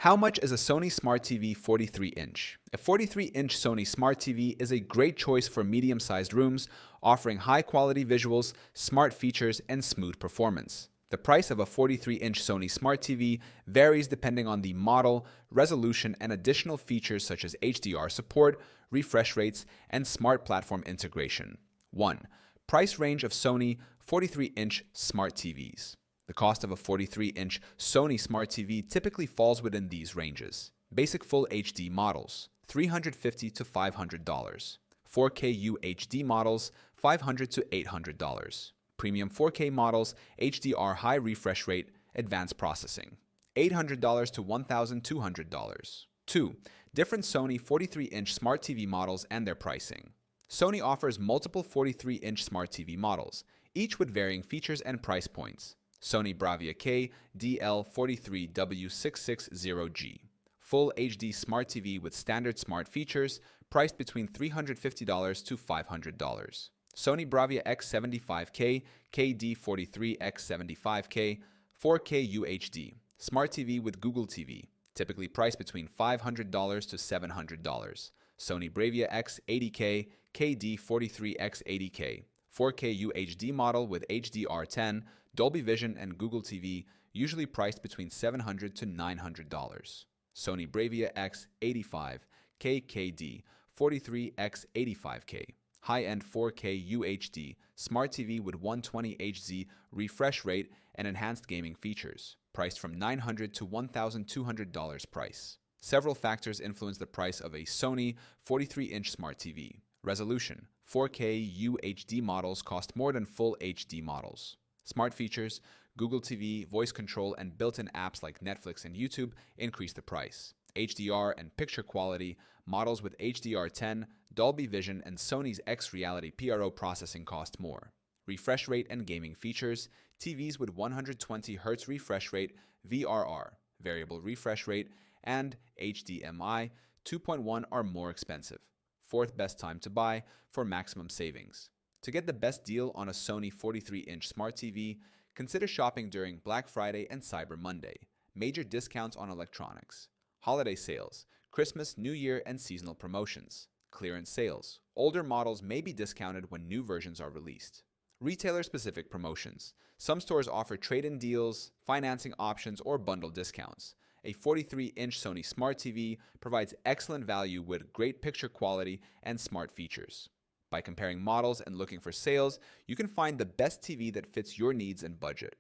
How much is a Sony Smart TV 43-inch? A 43-inch Sony Smart TV is a great choice for medium-sized rooms, offering high-quality visuals, smart features, and smooth performance. The price of a 43-inch Sony Smart TV varies depending on the model, resolution, and additional features such as HDR support, refresh rates, and smart platform integration. 1. Price range of Sony 43-inch Smart TVs. The cost of a 43-inch Sony Smart TV typically falls within these ranges. Basic Full HD models, $350 to $500. 4K UHD models, $500 to $800. Premium 4K models, HDR high refresh rate, advanced processing, $800 to $1,200. 2. Different Sony 43-inch Smart TV models and their pricing. Sony offers multiple 43-inch Smart TV models, each with varying features and price points. Sony Bravia K DL43W660G. Full HD Smart TV with standard smart features, priced between $350 to $500. Sony Bravia X75K KD43X75K 4K UHD. Smart TV with Google TV, typically priced between $500 to $700. Sony Bravia X80K KD43X80K 4K UHD model with HDR10, Dolby Vision, and Google TV, usually priced between $700 to $900. Sony Bravia X85 KKD 43X85K, high-end 4K UHD, Smart TV with 120Hz refresh rate and enhanced gaming features, priced from $900 to $1,200 price. Several factors influence the price of a Sony 43-inch Smart TV. Resolution: 4K UHD models cost more than full HD models. Smart features: Google TV, voice control, and built-in apps like Netflix and YouTube increase the price. HDR and picture quality: models with HDR10, Dolby Vision, and Sony's X-Reality PRO processing cost more. Refresh rate and gaming features: TVs with 120Hz refresh rate, VRR, variable refresh rate, and HDMI 2.1 are more expensive. Fourth best time to buy for maximum savings. To get the best deal on a Sony 43-inch Smart TV, consider shopping during Black Friday and Cyber Monday. Major discounts on electronics. Holiday sales, Christmas, New Year, and seasonal promotions. Clearance sales. Older models may be discounted when new versions are released. Retailer-specific promotions. Some stores offer trade-in deals, financing options, or bundle discounts. A 43-inch Sony Smart TV provides excellent value with great picture quality and smart features. By comparing models and looking for sales, you can find the best TV that fits your needs and budget.